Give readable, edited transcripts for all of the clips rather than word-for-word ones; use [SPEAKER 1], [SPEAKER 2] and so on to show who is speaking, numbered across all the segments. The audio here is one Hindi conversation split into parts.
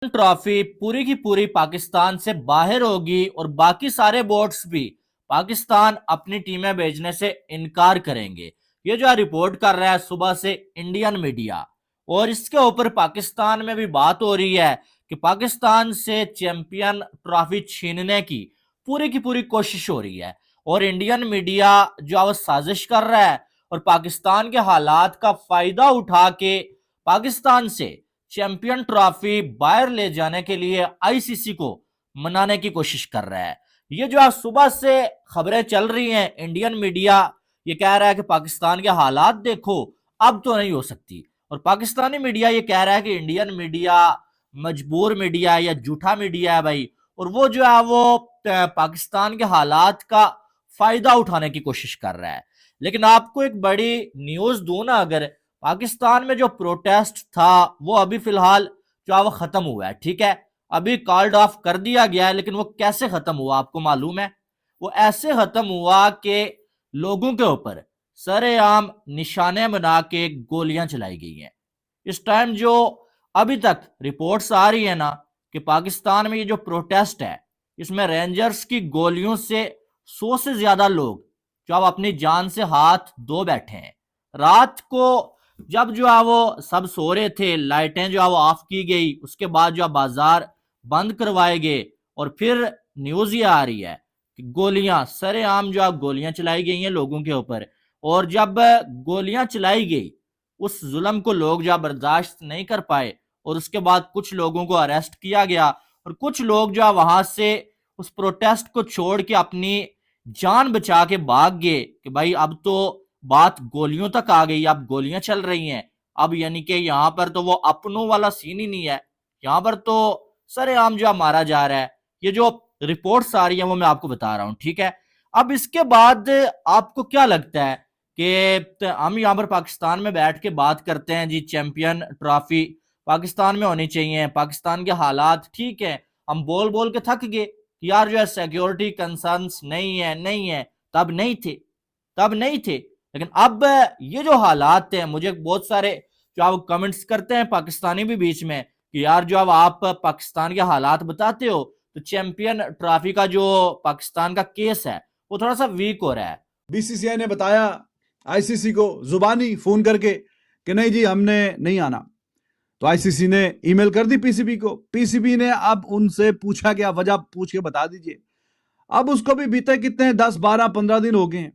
[SPEAKER 1] ट्रॉफी पूरी की पूरी पाकिस्तान से बाहर होगी और बाकी सारे बोर्ड्स भी पाकिस्तान अपनी टीमें भेजने से इनकार करेंगे। ये जो रिपोर्ट कर रहा है सुबह से इंडियन मीडिया, और इसके ऊपर पाकिस्तान में भी बात हो रही है कि पाकिस्तान से चैंपियन ट्रॉफी छीनने की पूरी कोशिश हो रही है। और इंडियन मीडिया जो है साजिश कर रहा है और पाकिस्तान के हालात का फायदा उठा के पाकिस्तान से चैंपियन ट्रॉफी बाहर ले जाने के लिए आईसीसी को मनाने की कोशिश कर रहा है। ये जो आज सुबह से खबरें चल रही हैं, इंडियन मीडिया ये कह रहा है कि पाकिस्तान के हालात देखो, अब तो नहीं हो सकती। और पाकिस्तानी मीडिया ये कह रहा है कि इंडियन मीडिया मजबूर मीडिया या झूठा मीडिया है भाई, और वो जो है वो पाकिस्तान के हालात का फायदा उठाने की कोशिश कर रहा है। लेकिन आपको एक बड़ी न्यूज दूं ना, अगर पाकिस्तान में जो प्रोटेस्ट था वो अभी फिलहाल जो है वो खत्म हुआ है, ठीक है, अभी कॉल्ड ऑफ कर दिया गया है। लेकिन वो कैसे खत्म हुआ आपको मालूम है? वो ऐसे खत्म हुआ कि लोगों के ऊपर सरेआम निशाने बना के गोलियां चलाई गई हैं। इस टाइम जो अभी तक रिपोर्ट्स आ रही है ना कि पाकिस्तान में ये जो प्रोटेस्ट है इसमें रेंजर्स की गोलियों से 100 से ज्यादा लोग जो अब अपनी जान से हाथ धो बैठे हैं। रात को जब जो है वो सब सो रहे थे, लाइटें जो है वो ऑफ की गई, उसके बाद जो बाजार बंद करवाए गए, और फिर न्यूज ये आ रही है कि गोलियां सरेआम जो है गोलियां चलाई गई हैं लोगों के ऊपर। और जब गोलियां चलाई गई उस जुल्म को लोग जो बर्दाश्त नहीं कर पाए, और उसके बाद कुछ लोगों को अरेस्ट किया गया, और कुछ लोग जो वहां से उस प्रोटेस्ट को छोड़ के अपनी जान बचा के भाग गए कि भाई अब तो बात गोलियों तक आ गई, अब गोलियां चल रही हैं। अब यानी कि यहाँ पर तो वो अपनों वाला सीन ही नहीं है, यहाँ पर तो सरेआम जो मारा जा रहा है। ये जो रिपोर्ट्स आ रही है वो मैं आपको बता रहा हूँ, ठीक है। अब इसके बाद आपको क्या लगता है कि हम यहाँ पर पाकिस्तान में बैठ के बात करते हैं जी चैंपियन ट्रॉफी पाकिस्तान में होनी चाहिए, पाकिस्तान के हालात ठीक है, हम बोल बोल के थक गए कि यार जो है सिक्योरिटी कंसर्न्स नहीं है। तब नहीं थे, तब नहीं थे। लेकिन अब ये जो हालात हैं, मुझे बहुत सारे जो आप कमेंट्स करते हैं पाकिस्तानी भी बीच में कि यार जो अब आप पाकिस्तान के हालात बताते हो तो चैंपियन ट्रॉफी का जो पाकिस्तान का केस है वो थोड़ा सा वीक हो रहा है।
[SPEAKER 2] बीसीसीआई ने बताया आईसीसी को जुबानी फोन करके कि नहीं जी हमने नहीं आना, तो आईसीसी ने ईमेल कर दी पीसीबी को। पीसीबी ने अब उनसे पूछा क्या वजह पूछ के बता दीजिए। अब उसको भी बीते कितने 10 12 15 दिन हो गए हैं,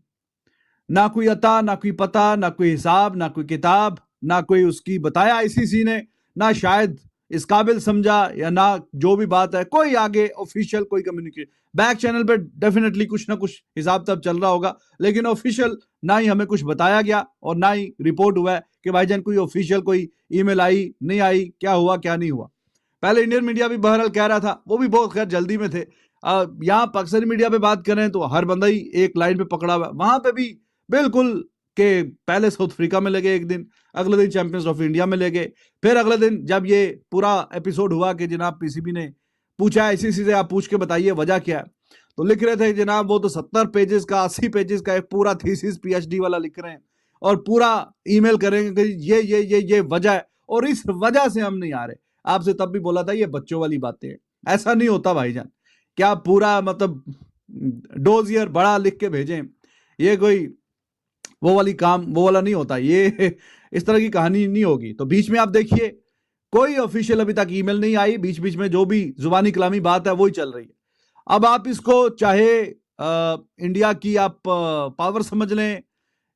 [SPEAKER 2] ना कोई अता ना कोई पता ना कोई हिसाब ना कोई किताब ना कोई उसकी बताया आईसीसी ने, ना शायद इस काबिल समझा या ना जो भी बात है कोई आगे ऑफिशियल कोई कम्युनिकेशन। बैक चैनल पे डेफिनेटली कुछ ना कुछ हिसाब तब चल रहा होगा, लेकिन ऑफिशियल ना ही हमें कुछ बताया गया और ना ही रिपोर्ट हुआ है कि भाईजान कोई ऑफिशियल कोई ईमेल आई नहीं आई, क्या हुआ क्या नहीं हुआ। पहले इंडियन मीडिया भी बहरहाल कह रहा था, वो भी बहुत खैर जल्दी में थे। यहाँ पाकिस्तानी मीडिया पे बात करें तो हर बंदा ही एक लाइन पे पकड़ा हुआ है। वहां पे भी बिल्कुल के पहले साउथ अफ्रीका में लगे एक दिन, अगले दिन चैंपियंस ऑफ इंडिया में लगे, फिर अगले दिन जब ये पूरा एपिसोड हुआ कि जनाब पीसीबी ने पूछा आईसीसी से आप पूछ के बताइए वजह क्या है, तो लिख रहे थे जनाब वो तो 70 पेजेस का 80 पेजेस का एक पूरा थीसिस पीएचडी वाला लिख रहे हैं और पूरा ईमेल करेंगे कि ये वजह है और इस वजह से हम नहीं आ रहे। आपसे तब भी बोला था ये बच्चों वाली बातें हैं, ऐसा नहीं होता भाईजान। क्या पूरा मतलब डोजियर बड़ा लिख के भेजें, ये कोई वो वाली काम वो वाला नहीं होता, ये इस तरह की कहानी नहीं होगी। तो बीच में आप देखिए कोई ऑफिशियल अभी तक ईमेल नहीं आई, बीच बीच में जो भी जुबानी कलामी बात है वही चल रही है। अब आप इसको चाहे इंडिया की आप पावर समझ लें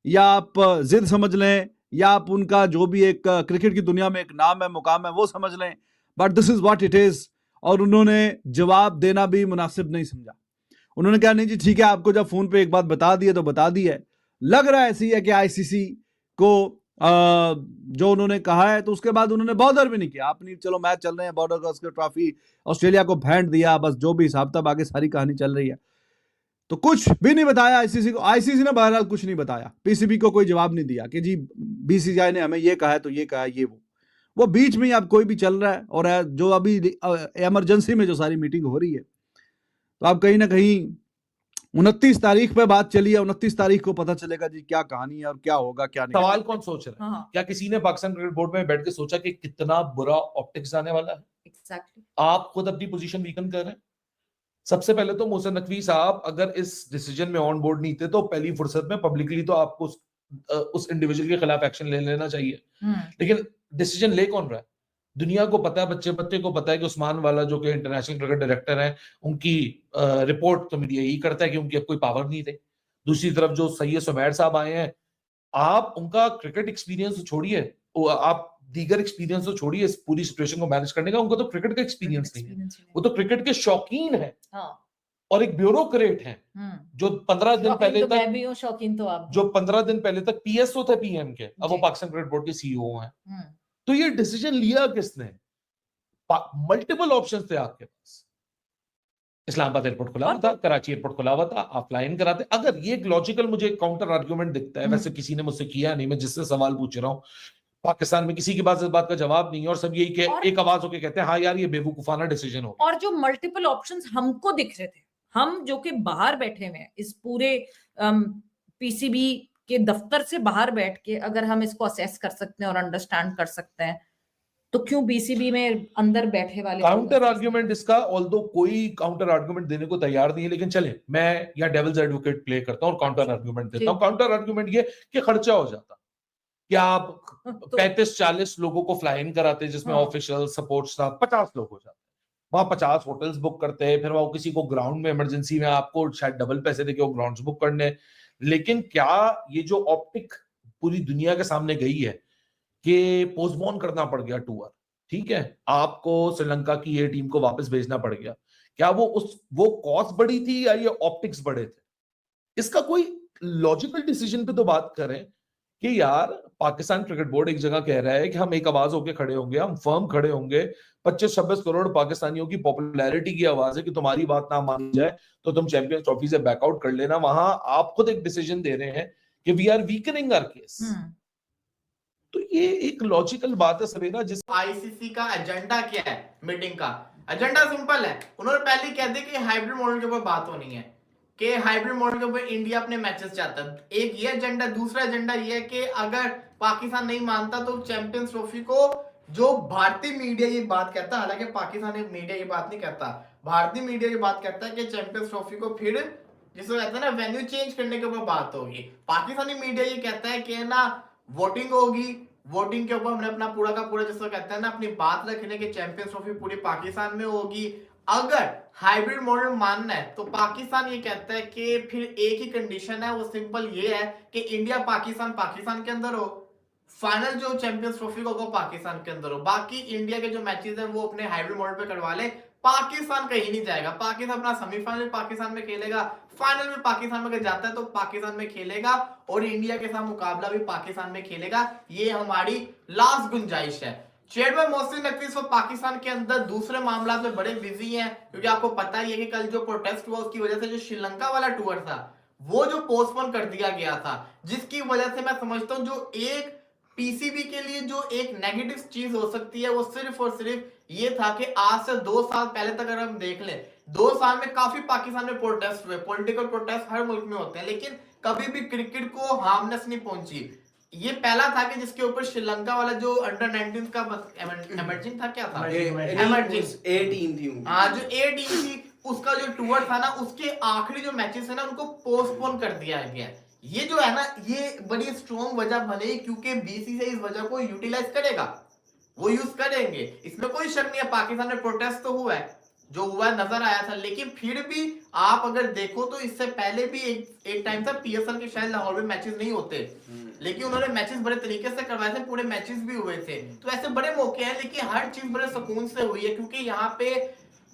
[SPEAKER 2] या आप जिद समझ लें या आप उनका जो भी एक क्रिकेट की दुनिया में एक नाम है मुकाम है वो समझ लें, but this is what it is. और उन्होंने जवाब देना भी मुनासिब नहीं समझा। उन्होंने कहा नहीं जी ठीक है, आपको जब फोन पे एक बात बता दी है तो बता दी है। लग रहा है ऐसी है कि आईसीसी को जो उन्होंने कहा है तो उसके बाद उन्होंने बॉर्डर भी नहीं किया। अपनी चलो मैच चल रहे हैं, बॉर्डर गावस्कर ट्रॉफी ऑस्ट्रेलिया को भेंट दिया, बस जो भी हिसाब तब आगे सारी कहानी चल रही है। तो कुछ भी नहीं बताया आईसीसी को। आईसीसी ने बहरहाल कुछ नहीं बताया, पीसीबी को कोई जवाब नहीं दिया कि जी बीसीसीआई ने हमें ये कहा है तो ये कहा है ये वो बीच में ही अब कोई भी चल रहा है। और जो अभी इमरजेंसी में जो सारी मीटिंग हो रही है तो अब कहीं ना कहीं 29 तारीख पे बात चली है, 29 तारीख को पता चलेगा जी क्या कहानी है और क्या होगा क्या नहीं।
[SPEAKER 3] सवाल कौन सोच रहा है? क्या किसी ने पाकिस्तान क्रिकेट बोर्ड में बैठ के सोचा कि कितना बुरा ऑप्टिक्स आने वाला है? एग्जैक्टली
[SPEAKER 4] आप खुद अपनी पोजीशन वीकन कर रहे हैं। सबसे पहले तो मोहसिन नकवी साहब अगर इस डिसीजन में ऑन बोर्ड नहीं थे तो पहली फुर्सत में पब्लिकली तो आपको उस इंडिविजुअल के खिलाफ एक्शन ले लेना चाहिए। लेकिन डिसीजन ले कौन रहा है? दुनिया को पता है, बच्चे बच्चे को पता है कि उस्मान वाला जो कि इंटरनेशनल क्रिकेट डायरेक्टर है, उनकी रिपोर्ट तो मीडिया यही करता है कि उनकी अब कोई पावर नहीं थी। दूसरी तरफ जो सैयद सुमैर साहब आए हैं, आप उनका क्रिकेट एक्सपीरियंस तो छोड़िए, आप दीगर एक्सपीरियंस तो छोड़िए इस पूरी सिचुएशन को मैनेज करने का, उनको तो क्रिकेट का एक्सपीरियंस नहीं है। वो तो क्रिकेट के शौकीन है और एक ब्यूरोक्रेट है जो 15 दिन पहले तक,
[SPEAKER 3] मैं भी हूं शौकीन, तो आप
[SPEAKER 4] जो 15 दिन पहले तक पीएसओ थे पीएम के, अब वो
[SPEAKER 3] जी।
[SPEAKER 4] पाकिस्तान क्रिकेट बोर्ड के सीईओ हैं। तो ये डिसीजन लिया किसने? मल्टीपल ऑप्शंस थे आपके पास। इस्लामाबाद एयरपोर्ट खुला हुआ था, कराची एयरपोर्ट खुला हुआ था, आप फ्लाई इन कराते। अगर ये एक लॉजिकल मुझे काउंटर आर्ग्यूमेंट दिखता है, वैसे किसी ने मुझसे किया नहीं, मैं जिससे सवाल पूछ रहा हूँ, पाकिस्तान में किसी के पास इस बात का जवाब नहीं है और सब यही के एक आवाज होकर कहते हैं हाँ यार ये बेवकूफाना डिसीजन हो।
[SPEAKER 3] और जो मल्टीपल ऑप्शंस हमको दिख रहे थे, हम जो कि बाहर बैठे हुए हैं इस पूरे पीसीबी के दफ्तर से बाहर बैठ के, अगर हम इसको असेस कर सकते हैं और अंडरस्टैंड कर सकते हैं, तो क्यों बीसीबी में अंदर बैठे वाले
[SPEAKER 4] काउंटर आर्ग्यूमेंट इसका, ऑल्दो कोई काउंटर आर्ग्यूमेंट देने को तैयार नहीं है, लेकिन चले मैं यहाँ डेविल्स एडवोकेट प्ले करता हूँ और काउंटर आर्ग्यूमेंट देता हूँ। काउंटर आर्ग्यूमेंट ये कि खर्चा हो जाता, क्या आप 35-40 लोगों को फ्लाई इन कराते जिसमें ऑफिशियल सपोर्ट स्टाफ 50 लोग हो जाते, वहां 50 होटल्स बुक करते हैं, फिर वहां किसी को ग्राउंड में इमरजेंसी में आपको शायद डबल पैसे देके वो ग्राउंड्स बुक करने। लेकिन क्या ये जो ऑप्टिक पूरी दुनिया के सामने गई है कि पोस्टपोन करना पड़ गया टूर, ठीक है, आपको श्रीलंका की ये टीम को वापस भेजना पड़ गया, क्या वो कॉस्ट बड़ी थी या ये ऑप्टिक्स बड़े थे? इसका कोई लॉजिकल डिसीजन पे तो बात करें कि यार पाकिस्तान क्रिकेट बोर्ड एक जगह कह रहा है कि हम एक आवाज होकर खड़े होंगे, हम फर्म खड़े होंगे, 25-26 करोड़ पाकिस्तानियों की पॉपुलैरिटी की आवाज है कि तुम्हारी बात ना मानी जाए तो तुम चैंपियंस ट्रॉफी से बैकआउट कर लेना। वहां आप खुद एक डिसीजन दे रहे हैं कि we are weakening our case. तो ये एक लॉजिकल बात है सवेरा। जिस
[SPEAKER 5] आईसीसी का एजेंडा क्या है मीटिंग का? एजेंडा सिंपल है, उन्होंने पहले कह दिया कि हाइब्रिड मॉडल के ऊपर बात होनी है, कि हाइब्रिड मॉडल के ऊपर इंडिया अपने मैचेस चाहता है। एक ये एजेंडा, दूसरा एजेंडा ये है कि अगर पाकिस्तान नहीं मानता तो चैंपियंस ट्रॉफी को, जो भारतीय मीडिया ये बात कहता है, हालांकि पाकिस्तानी मीडिया ये बात नहीं कहता, भारतीय मीडिया ये बात कहता है कि चैंपियंस ट्रॉफी को फिर जिसको कहते हैं ना वेन्यू चेंज करने के ऊपर बात होगी। पाकिस्तानी मीडिया ये कहता है कि ना वोटिंग होगी, वोटिंग के ऊपर हमने अपना पूरा का पूरा जिसको कहते हैं ना अपनी बात रखने के चैंपियंस ट्रॉफी पूरी पाकिस्तान में होगी। अगर हाइब्रिड मॉडल मानना है तो पाकिस्तान ये कहता है कि फिर एक ही कंडीशन है, वो सिंपल ये है कि इंडिया पाकिस्तान के अंदर हो, फाइनल जो चैंपियंस ट्रॉफी को पाकिस्तान के अंदर हो, बाकी इंडिया के जो मैचेस हैं वो अपने हाइब्रिड मॉडल पे करवा ले। पाकिस्तान कहीं नहीं जाएगा, पाकिस्तान अपना सेमीफाइनल पाकिस्तान में खेलेगा, फाइनल में पाकिस्तान में अगर जाता है तो पाकिस्तान में खेलेगा और इंडिया के साथ मुकाबला भी पाकिस्तान में खेलेगा। ये हमारी लास्ट गुंजाइश है। चेयरमैन मोहसिन नकवी इस वक्त पाकिस्तान के अंदर दूसरे मामला में बड़े बिजी हैं, क्योंकि आपको पता ही है कि कल जो प्रोटेस्ट हुआ उसकी वजह से जो श्रीलंका वाला टूर था वो जो पोस्टपोन कर दिया गया था, जिसकी वजह से मैं समझता हूं जो एक पीसीबी के लिए जो एक नेगेटिव चीज हो सकती है वो सिर्फ और सिर्फ ये था कि आज से 2 साल पहले तक अगर हम देख लें, 2 साल में काफी पाकिस्तान में प्रोटेस्ट हुए, पॉलिटिकल प्रोटेस्ट हर मुल्क में होते हैं, लेकिन कभी भी क्रिकेट को हार्मनेस नहीं पहुंची। ये पहला था कि जिसके ऊपर श्रीलंका वाला जो अंडर 19 का एमर्जिंग था, क्या था एमर्जिंग
[SPEAKER 6] ए टीम थी,
[SPEAKER 5] हाँ जो ए टीम थी, उसका जो टूर था ना उसके आखिरी जो मैचेस है ना उनको पोस्टपोन कर दिया गया। ये जो है ना ये बड़ी स्ट्रॉन्ग वजह बने, क्योंकि बीसीसीआई इस वजह को यूटिलाइज करेगा, वो यूज करेंगे, इसमें कोई शक नहीं है। पाकिस्तान में प्रोटेस्ट तो हुआ है, जो हुआ नजर आया था, लेकिन फिर भी आप अगर देखो तो इससे पहले भी एक टाइम था पीएसएल के शायद लाहौर में मैचेस नहीं होते, लेकिन उन्होंने मैचेस बड़े तरीके से करवाए थे, पूरे मैचेस भी हुए थे। तो ऐसे बड़े मौके हैं, लेकिन हर चीज बड़े सुकून से हुई है, क्योंकि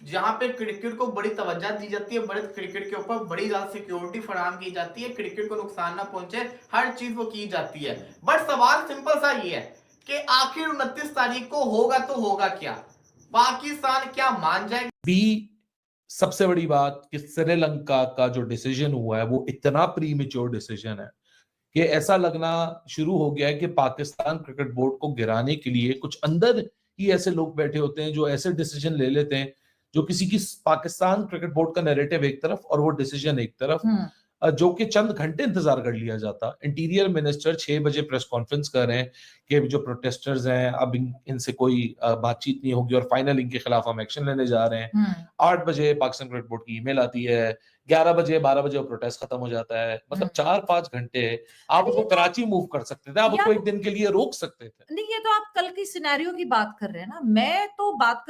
[SPEAKER 5] जहाँ पे क्रिकेट को बड़ी तवज्जो दी जाती है, बड़े क्रिकेट के ऊपर बड़ी ज्यादा सिक्योरिटी फराहम की जाती है, क्रिकेट को नुकसान ना पहुंचे, हर चीज वो की जाती है। बट सवाल सिंपल सा ये है कि आखिर 29 तारीख को होगा तो होगा क्या? पाकिस्तान क्या मान जाएगा?
[SPEAKER 4] सबसे बड़ी बात कि श्रीलंका का जो डिसीजन हुआ है वो इतना प्रीमेच्योर डिसीजन है कि ऐसा लगना शुरू हो गया है कि पाकिस्तान क्रिकेट बोर्ड को गिराने के लिए कुछ अंदर ही ऐसे लोग बैठे होते हैं जो ऐसे डिसीजन ले लेते हैं जो किसी की पाकिस्तान क्रिकेट बोर्ड का नैरेटिव एक तरफ और वो डिसीजन एक तरफ। जो कि चंद घंटे इंतजार कर लिया जाता। इंटीरियर मिनिस्टर 6 बजे प्रेस कॉन्फ्रेंस कर रहे हैं कि जो प्रोटेस्टर्स हैं अब इनसे कोई बातचीत नहीं होगी और फाइनल इनके खिलाफ हम एक्शन लेने जा रहे हैं। 8 बजे पाकिस्तान क्रिकेट बोर्ड की ईमेल आती है, 11 बजे 12 बजे वो प्रोटेस्ट खत्म हो जाता है। मतलब 4-5 घंटे आप उसको कराची मूव कर सकते थे, आप उसको एक दिन के लिए रोक सकते थे।
[SPEAKER 3] नहीं, ये तो आप कल की सिनेरियो की बात कर रहे हैं ना, मैं तो बात कर